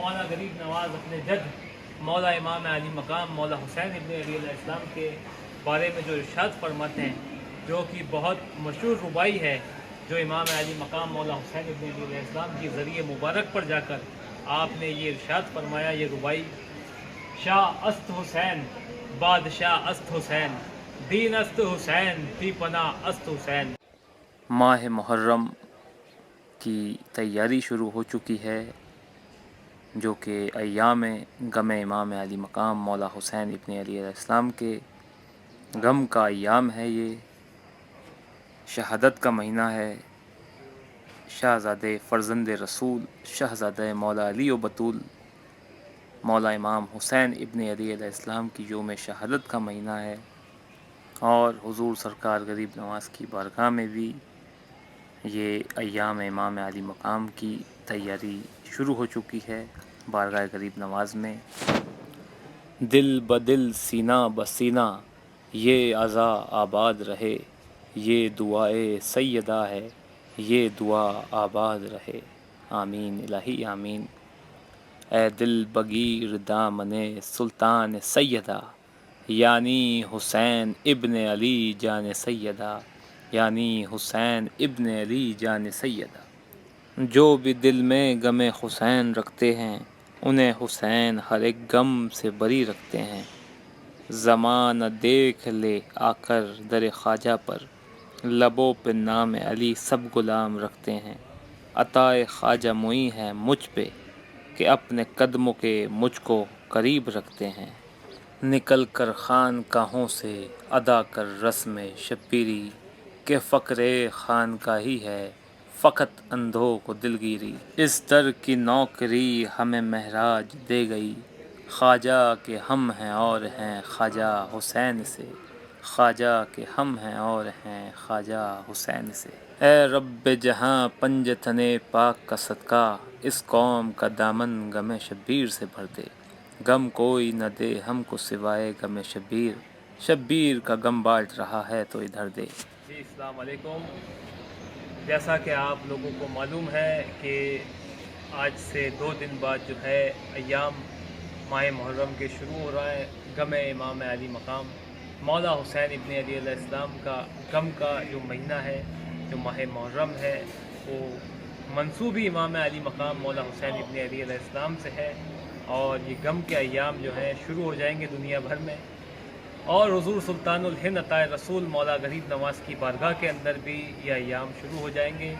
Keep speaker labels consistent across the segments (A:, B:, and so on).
A: مولا غریب نواز اپنے جد مولا امام علی مقام مولا حسین ابن علی علیہ السلام کے بارے میں جو ارشاد فرماتے ہیں، جو کہ بہت مشہور ربائی ہے، جو امام علی مقام مولا حسین ابن علی علیہ السلام کی ذریعے مبارک پر جا کر آپ نے یہ ارشاد فرمایا، یہ ربائی: شاہ است حسین، بادشاہ است حسین، دین است حسین، فی پناہ است حسین۔
B: ماہ محرم کی تیاری شروع ہو چکی ہے، جو کہ ایام غم امام علی مقام مولا حسین ابن علی علیہ السلام کے غم کا ایام ہے۔ یہ شہادت کا مہینہ ہے۔ شہزادے فرزند رسول شہزادہ مولا علی و بطول مولا امام حسین ابن علی علیہ السلام کی یوم شہادت کا مہینہ ہے، اور حضور سرکار غریب نواز کی بارگاہ میں بھی یہ ایام امام علی مقام کی تیاری شروع ہو چکی ہے۔ بارگاہ غریب نواز میں دل بدل سینہ بسینہ یہ عزا آباد رہے، یہ دعائے سیدہ ہے، یہ دعا آباد رہے، آمین الہی آمین۔ اے دل بگیر دامن سلطان سیدہ، یعنی حسین ابن علی جان سیدہ، یعنی حسین ابن علی جان سیدہ۔ جو بھی دل میں غم حسین رکھتے ہیں، انہیں حسین ہر ایک غم سے بری رکھتے ہیں۔ زمانہ دیکھ لے آ کر در خواجہ پر، لبوں پہ نام علی سب غلام رکھتے ہیں۔ عطائے خواجہ معین ہے مجھ پہ، کہ اپنے قدموں کے مجھ کو قریب رکھتے ہیں۔ نکل کر خانقاہوں سے ادا کر رسم شبیری، کہ فقر خانقاہی ہے فقط اندھوں کو دلگیری۔ اس در کی نوکری ہمیں مہراج دے گئی، خواجہ کے ہم ہیں اور ہیں خواجہ حسین سے، خواجہ کے ہم ہیں اور ہیں خواجہ حسین سے۔ اے رب جہاں پنجتن پاک کا صدقہ، اس قوم کا دامن غم شبیر سے بھر دے۔ غم کوئی نہ دے ہم کو سوائے غم شبیر، شبیر کا غم بانٹ رہا ہے تو ادھر دے۔
A: جی السلام علیکم۔ جیسا کہ آپ لوگوں کو معلوم ہے کہ آج سے 2 دن بعد جو ہے ایام ماہ محرم کے شروع ہو رہا ہے۔ غم امام علی مقام مولا حسین ابن علی علیہ السلام کا غم کا جو مہینہ ہے، جو ماہ محرم ہے، وہ منسوب ہی امام علی مقام مولا حسین ابن علی علیہ السلام سے ہے، اور یہ غم کے ایام جو ہیں شروع ہو جائیں گے دنیا بھر میں، اور حضور سلطان الہند عطائے رسول مولا غریب نواز کی بارگاہ کے اندر بھی یہ ایام شروع ہو جائیں گے۔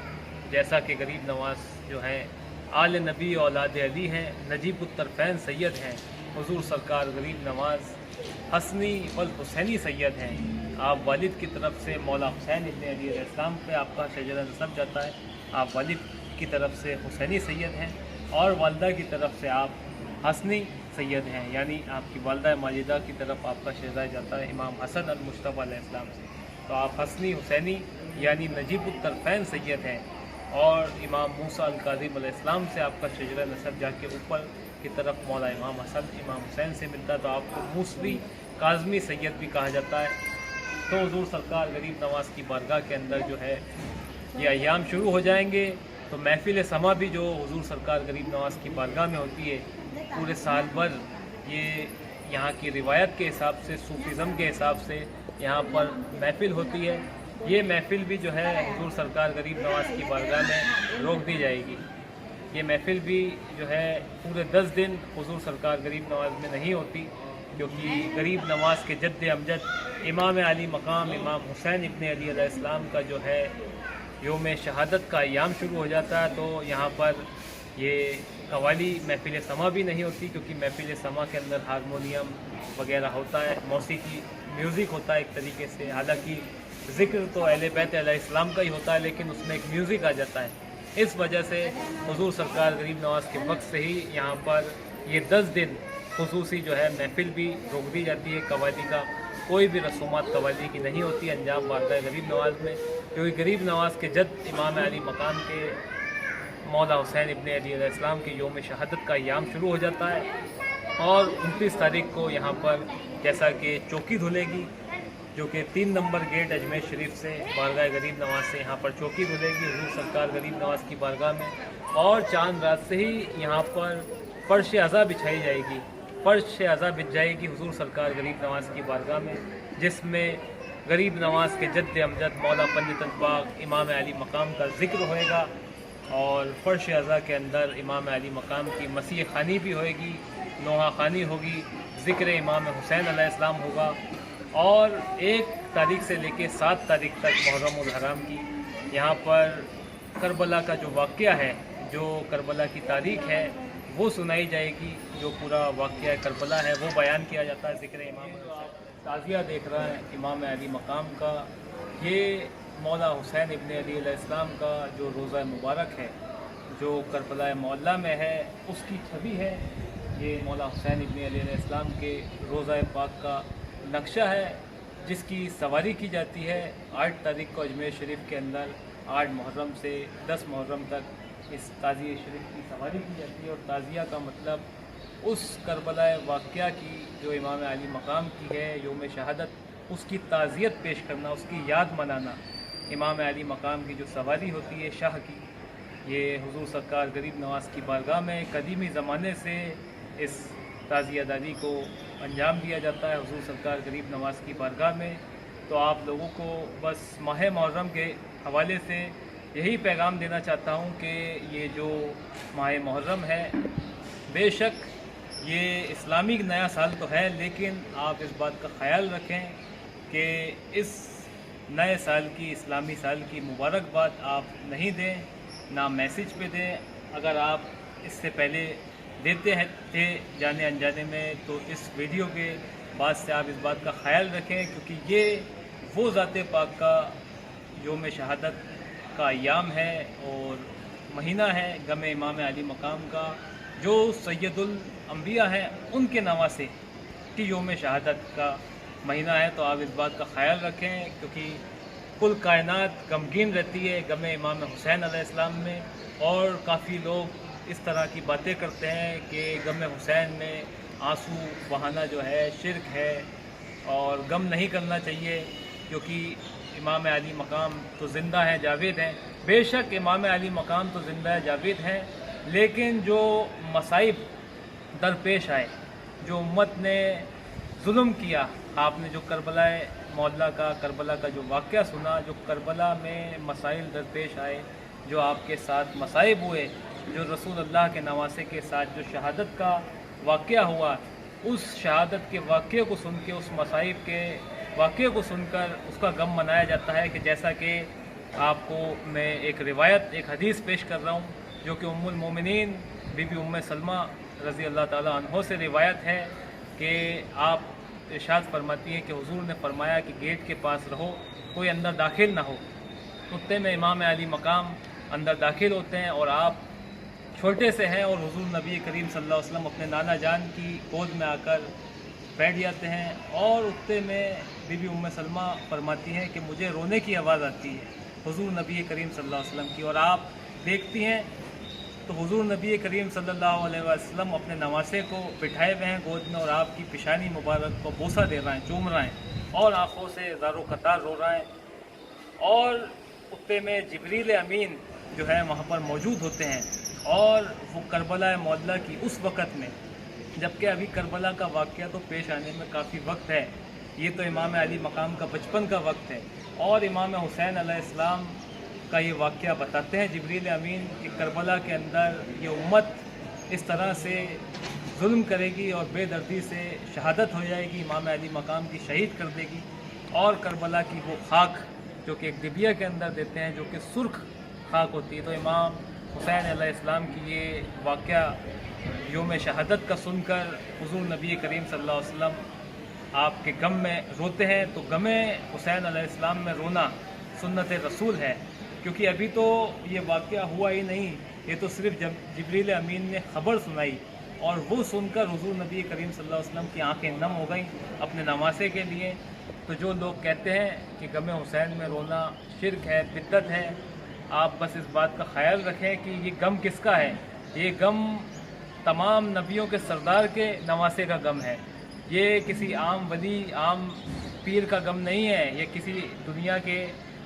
A: جیسا کہ غریب نواز جو ہیں آل نبی اولاد علی ہیں، نجیب الطرفین سید ہیں، حضور سرکار غریب نواز حسنی والحسینی سید ہیں۔ آپ والد کی طرف سے مولا حسین ابن علی علیہ السلام پہ آپ کا شجرہ نسب جاتا ہے، آپ والد کی طرف سے حسینی سید ہیں، اور والدہ کی طرف سے آپ حسنی سید ہیں، یعنی آپ کی والدہ ماجدہ کی طرف آپ کا شہزادہ جاتا ہے امام حسن المجتبی علیہ السلام سے، تو آپ حسنی حسینی یعنی نجیب الطرفین سید ہیں، اور امام موسیٰ الکاظم علیہ السلام سے آپ کا شجرہ نسب جا کے اوپر کی طرف مولا امام حسن امام حسین سے ملتا ہے، تو آپ کو موسوی کاظمی سید بھی کہا جاتا ہے۔ تو حضور سرکار غریب نواز کی بارگاہ کے اندر جو ہے یہ ایام شروع ہو جائیں گے، تو محفل سما بھی جو حضور سرکار غریب نواز کی بارگاہ میں ہوتی ہے پورے سال بھر، یہ یہاں کی روایت کے حساب سے، صوفیزم کے حساب سے یہاں پر محفل ہوتی ہے۔ یہ محفل بھی جو ہے حضور سرکار غریب نواز کی بارگاہ میں روک دی جائے گی۔ یہ محفل بھی جو ہے پورے 10 دن حضور سرکار غریب نواز میں نہیں ہوتی، کیونکہ غریب نواز کے جد امجد امام علی مقام امام حسین ابن علی علیہ السلام کا جو ہے یوم شہادت کا ایام شروع ہو جاتا ہے، تو یہاں پر یہ قوالی محفل سما بھی نہیں ہوتی، کیونکہ محفل سما کے اندر ہارمونیم وغیرہ ہوتا ہے، موسیقی میوزک ہوتا ہے ایک طریقے سے، حالانکہ ذکر تو اہل بیت علیہ السلام کا ہی ہوتا ہے، لیکن اس میں ایک میوزک آ جاتا ہے۔ اس وجہ سے حضور سرکار غریب نواز کے وقت سے ہی یہاں پر یہ 10 دن خصوصی جو ہے محفل بھی روک دی جاتی ہے۔ قوالی کا کوئی بھی رسومات قوالی کی نہیں ہوتی انجام بارگاہ غریب نواز میں، کیونکہ غریب نواز کے جد امام علی مقام کے مولا حسین ابن علی علیہ السلام کے یوم شہادت کا ایام شروع ہو جاتا ہے، اور 29 تاریخ کو یہاں پر جیسا کہ چوکی دھلے گی، جو کہ 3 نمبر گیٹ اجمیر شریف سے بارگاہ غریب نواز سے یہاں پر چوکی دھلے گی حضور سرکار غریب نواز کی بارگاہ میں، اور چاند رات سے ہی یہاں پر فرش عزا بچھائی جائے گی، فرش عزا بچھ جائے گی حضور سرکار غریب نواز کی بارگاہ میں، جس میں غریب نواز کے جد امجد مولا پنجت الباغ امام علی مقام کا ذکر ہوئے گا، اور فرش عزا کے اندر امام علی مقام کی مسیح خوانی بھی ہوئے گی، نوحہ خوانی ہوگی، ذکر امام حسین علیہ السلام ہوگا، اور 1 تاریخ سے لے کے 7 تاریخ تک محرم الحرام کی یہاں پر کربلا کا جو واقعہ ہے، جو کربلا کی تاریخ ہے وہ سنائی جائے گی، جو پورا واقعہ کربلا ہے وہ بیان کیا جاتا ہے، ذکر امام حسین۔ تعزیہ دیکھ رہا ہے امام علی مقام کا، یہ مولا حسین ابن علی علیہ السلام کا جو روضہ مبارک ہے، جو کربلا معلیٰ میں ہے، اس کی چھبی ہے۔ یہ مولا حسین ابن علی علیہ السلام کے روضہ پاک کا نقشہ ہے، جس کی سواری کی جاتی ہے 8 تاریخ کو اجمیر شریف کے اندر، 8 محرم سے 10 محرم تک اس تعزیہ شریف کی سواری کی جاتی ہے، اور تعزیہ کا مطلب اس کربلا واقعہ کی جو امام علی مقام کی ہے، یوم شہادت، اس کی تعزیت پیش کرنا، اس کی یاد منانا۔ امام علی مقام کی جو سواری ہوتی ہے شاہ کی، یہ حضور سرکار غریب نواز کی بارگاہ میں قدیمی زمانے سے اس تعزیہ داری کو انجام دیا جاتا ہے حضور سرکار غریب نواز کی بارگاہ میں۔ تو آپ لوگوں کو بس ماہ محرم کے حوالے سے یہی پیغام دینا چاہتا ہوں کہ یہ جو ماہ محرم ہے، بے شک یہ اسلامی نیا سال تو ہے، لیکن آپ اس بات کا خیال رکھیں کہ اس نئے سال کی، اسلامی سال کی مبارکباد آپ نہیں دیں، نہ میسیج پہ دیں۔ اگر آپ اس سے پہلے دیتے تھے جانے انجانے میں، تو اس ویڈیو کے بعد سے آپ اس بات کا خیال رکھیں، کیونکہ یہ وہ ذات پاک کا یوم شہادت کا ایام ہے اور مہینہ ہے، غم امام علی مقام کا، جو سید الانبیاء ہیں ان کے نواسے کی یوم شہادت کا مہینہ ہے۔ تو آپ اس بات کا خیال رکھیں، کیونکہ کل کائنات غمگین رہتی ہے غم امام حسین علیہ السلام میں، اور کافی لوگ اس طرح کی باتیں کرتے ہیں کہ غم حسین میں آنسو بہانا جو ہے شرک ہے، اور غم نہیں کرنا چاہیے، کیونکہ امام علی مقام تو زندہ ہیں، جاوید ہیں۔ بے شک امام علی مقام تو زندہ ہے، جاوید ہیں، لیکن جو مصائب درپیش آئے، جو امت نے ظلم کیا، آپ نے جو کربلا معلیٰ کا، کربلا کا جو واقعہ سنا، جو کربلا میں مسائل درپیش آئے، جو آپ کے ساتھ مصائب ہوئے، جو رسول اللہ کے نواسے کے ساتھ جو شہادت کا واقعہ ہوا، اس شہادت کے واقعے کو سن کے، اس مصائب کے واقعے کو سن کر اس کا غم منایا جاتا ہے، کہ جیسا کہ آپ کو میں ایک روایت، ایک حدیث پیش کر رہا ہوں، جو کہ ام المومنین بی بی ام سلمہ رضی اللہ تعالیٰ عنہ سے روایت ہے، کہ آپ ارشاد فرماتی ہیں کہ حضور نے فرمایا کہ گیٹ کے پاس رہو، کوئی اندر داخل نہ ہو۔ اتنے میں امام علی مقام اندر داخل ہوتے ہیں، اور آپ چھوٹے سے ہیں، اور حضور نبی کریم صلی اللہ علیہ وسلم اپنے نانا جان کی گود میں آ کر بیٹھ جاتے ہیں، اور اتنے میں بی بی ام سلمہ فرماتی ہیں کہ مجھے رونے کی آواز آتی ہے حضور نبی کریم صلی اللہ علیہ وسلم کی، اور آپ دیکھتی ہیں تو حضور نبی کریم صلی اللہ علیہ وسلم اپنے نواسے کو بٹھائے ہوئے ہیں گود میں، اور آپ کی پیشانی مبارک کو بوسہ دے رہے ہیں، چوم رہے ہیں، اور آنکھوں سے زار و قطار رو رہے ہیں، اور اتنے میں جبریل امین جو ہے وہاں پر موجود ہوتے ہیں، اور وہ کربلا معلیٰ کی اس وقت میں، جبکہ ابھی کربلا کا واقعہ تو پیش آنے میں کافی وقت ہے، یہ تو امام علی مقام کا بچپن کا وقت ہے، اور امام حسین علیہ السلام کا یہ واقعہ بتاتے ہیں جبریل امین کہ کربلا کے اندر یہ امت اس طرح سے ظلم کرے گی اور بے دردی سے شہادت ہو جائے گی، امام علی مقام کی شہید کر دے گی، اور کربلا کی وہ خاک جو کہ ایک ڈبیا کے اندر دیتے ہیں، جو کہ سرخ خاک ہوتی ہے، تو امام حسین علیہ السلام کی یہ واقعہ یوم شہادت کا سن کر حضور نبی کریم صلی اللہ علیہ وسلم آپ کے غم میں روتے ہیں۔ تو غم حسین علیہ السلام میں رونا سنت رسول ہے، کیونکہ ابھی تو یہ واقعہ ہوا ہی نہیں، یہ تو صرف جبریل امین نے خبر سنائی، اور وہ سن کر حضور نبی کریم صلی اللہ علیہ وسلم کی آنکھیں نم ہو گئیں اپنے نواسے کے لیے۔ تو جو لوگ کہتے ہیں کہ غم حسین میں رونا شرک ہے، بدعت ہے، آپ بس اس بات کا خیال رکھیں کہ یہ غم کس کا ہے، یہ غم تمام نبیوں کے سردار کے نواسے کا غم ہے، یہ کسی عام ولی، عام پیر کا غم نہیں ہے، یہ کسی دنیا کے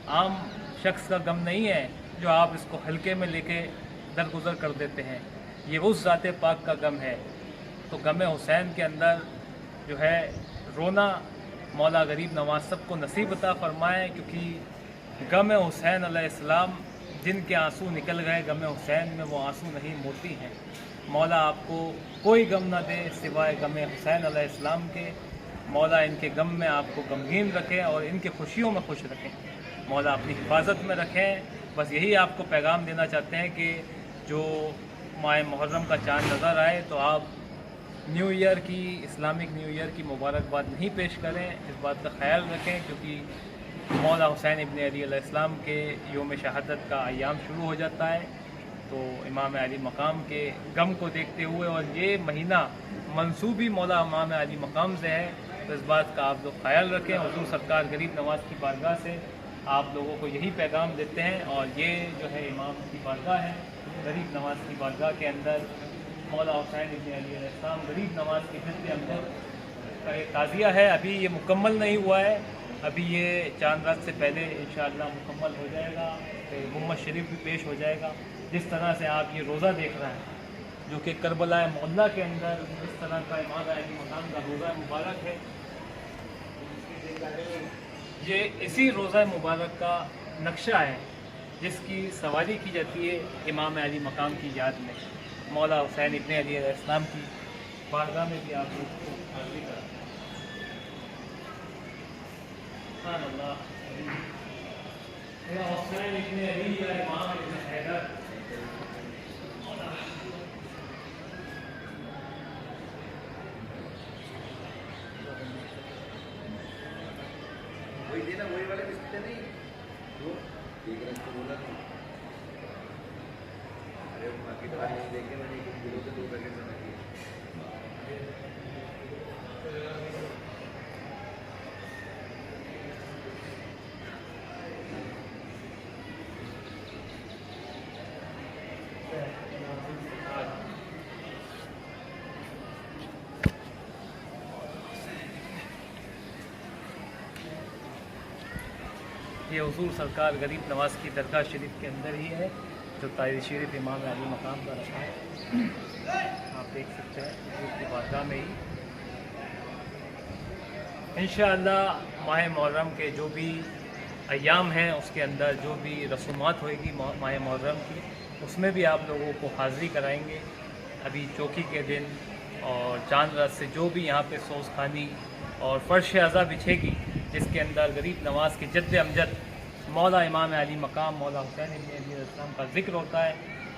A: عام شخص کا غم نہیں ہے جو آپ اس کو ہلکے میں لے کے درگزر کر دیتے ہیں۔ یہ اس ذات پاک کا غم ہے۔ تو غم حسین کے اندر جو ہے رونا مولا غریب نواز سب کو نصیب عطا فرمائے، کیونکہ غم حسین علیہ السلام جن کے آنسو نکل گئے غم حسین میں، وہ آنسو نہیں موتی ہیں۔ مولا آپ کو کوئی غم نہ دے سوائے غم حسین علیہ السلام کے۔ مولا ان کے غم میں آپ کو غمگین رکھے اور ان کی خوشیوں میں خوش رکھیں۔ مولا اپنی حفاظت میں رکھیں۔ بس یہی آپ کو پیغام دینا چاہتے ہیں کہ جو ماہ محرم کا چاند نظر آئے تو آپ نیو ایئر کی، اسلامک نیو ایئر کی مبارکباد نہیں پیش کریں، اس بات کا خیال رکھیں، کیونکہ مولا حسین ابن علی علیہ السلام کے یوم شہادت کا ایام شروع ہو جاتا ہے۔ تو امام علی مقام کے غم کو دیکھتے ہوئے، اور یہ مہینہ منسوبی مولا امام علی مقام سے ہے، تو اس بات کا آپ لوگ خیال رکھیں۔ حضور سرکار غریب نواز کی بارگاہ سے آپ لوگوں کو یہی پیغام دیتے ہیں، اور یہ جو ہے امام کی بارگاہ ہے، غریب نواز کی بارگاہ کے اندر مولا حسین ابن علی علیہ السلام غریب نواز کے جد اندر کا ایک تعزیہ ہے۔ ابھی یہ مکمل نہیں ہوا ہے، ابھی یہ چاند رات سے پہلے انشاءاللہ مکمل ہو جائے گا، محمد شریف بھی پیش ہو جائے گا۔ جس طرح سے آپ یہ روزہ دیکھ رہے ہیں جو کہ کربلا معلیٰ کے اندر اس طرح کا امام علی مقام کا روزہ مبارک ہے، یہ اسی روزہ مبارک کا نقشہ ہے جس کی سواری کی جاتی ہے امام علی مقام کی یاد میں۔ مولا حسین ابن علی علیہ السلام کی بارگاہ میں بھی آپ لوگوں کو حاضری کریں۔ سبحان اللہ، یا حسین ابن علی یا امام ابن حیدر۔
C: وہی دینا، وہی والے بسکٹ نہیں وہ ایک رنگ کو بولا تھا، ارے باقی تو نہیں دیکھے میں نے، کلو سے 2 پیکٹ بنا دیے۔
A: یہ حضور سرکار غریب نواز کی درگاہ شریف کے اندر ہی ہے، جو طاہر شریف امام علی مقام کا رکھا ہے، آپ دیکھ سکتے ہیں حضور کی بارگاہ میں ہی۔ انشاءاللہ ماہ محرم کے جو بھی ایام ہیں اس کے اندر جو بھی رسومات ہوئے گی ماہ محرم کی، اس میں بھی آپ لوگوں کو حاضری کرائیں گے۔ ابھی چوکی کے دن اور چاند رات سے جو بھی یہاں پہ سوز خانی اور فرش اعضا بچھے گی، جس کے اندر غریب نواز کے جد امجد مولا امام علی مقام مولا حسین ابن علی علیہ السلام کا ذکر ہوتا ہے،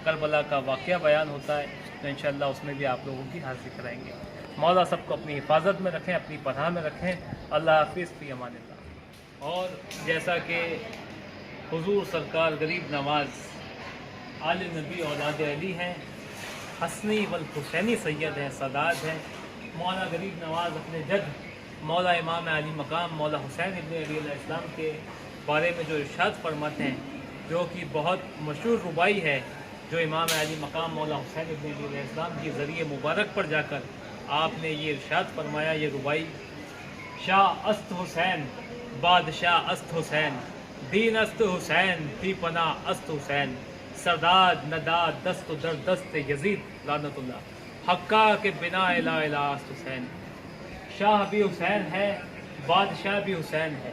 A: کربلا کا واقعہ بیان ہوتا ہے، تو انشاءاللہ اس میں بھی آپ لوگوں کی حاضری کرائیں گے۔ مولا سب کو اپنی حفاظت میں رکھیں، اپنی پناہ میں رکھیں۔ اللہ حافظ، فی امان اللہ۔ اور جیسا کہ حضور سرکار غریب نواز آل نبی اولاد علی ہیں، حسنی والحسینی سید ہیں، سادات ہیں۔ مولا غریب نواز اپنے جد مولا امام علی مقام مولا حسین ابن علی علیہ السلام کے بارے میں جو ارشاد فرماتے ہیں، جو کہ بہت مشہور ربائی ہے، جو امام علی مقام مولا حسین ابن علی علیہ السلام کی ذریعے مبارک پر جا کر آپ نے یہ ارشاد فرمایا، یہ ربائی: شاہ است حسین، بادشاہ است حسین، دین است حسین، فی پناہ است حسین، سرداد نداد دست و در دست یزید لعنت اللہ، حقہ کے بنا الہ الہ است حسین۔ شاہ بھی حسین ہے، بادشاہ بھی حسین ہے،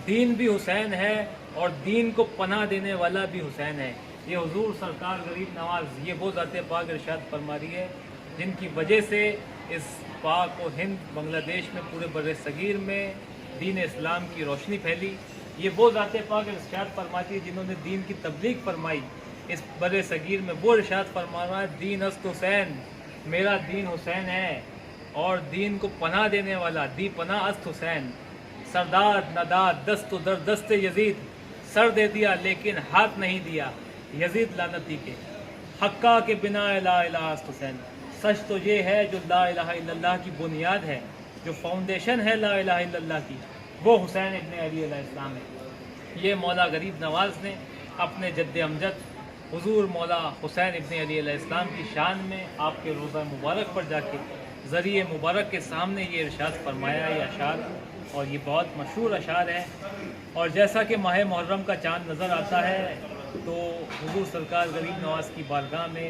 A: دین بھی حسین ہے، اور دین کو پناہ دینے والا بھی حسین ہے۔ یہ حضور سرکار غریب نواز، یہ وہ ذات پاک ارشاد فرما رہی ہے جن کی وجہ سے اس پاک و ہند بنگلہ دیش میں پورے بر صغیر میں دین اسلام کی روشنی پھیلی۔ یہ وہ ذات پاک ارشاد فرماتی ہے جنہوں نے دین کی تبلیغ فرمائی اس بر صغیر میں۔ وہ ارشاد فرما رہا ہے: دین است حسین، میرا دین حسین ہے، اور دین کو پناہ دینے والا دی پناہ است حسین۔ سرداد نداد دست و در دست یزید، سر دے دیا لیکن ہاتھ نہیں دیا یزید لعنتی کے، حقہ کے بنا الہ الہ است حسین۔ سچ تو یہ ہے جو لا الہ الا اللہ کی بنیاد ہے، جو فاؤنڈیشن ہے لا الہ الا اللہ کی، وہ حسین ابن علی علیہ السلام ہے۔ یہ مولا غریب نواز نے اپنے جد امجد حضور مولا حسین ابن علی علیہ السلام کی شان میں آپ کے روزہ مبارک پر جا کے ذریعے مبارک کے سامنے یہ ارشاد فرمایا، یہ اشعار، اور یہ بہت مشہور اشعار ہیں۔ اور جیسا کہ ماہ محرم کا چاند نظر آتا ہے تو حضور سرکار غریب نواز کی بارگاہ میں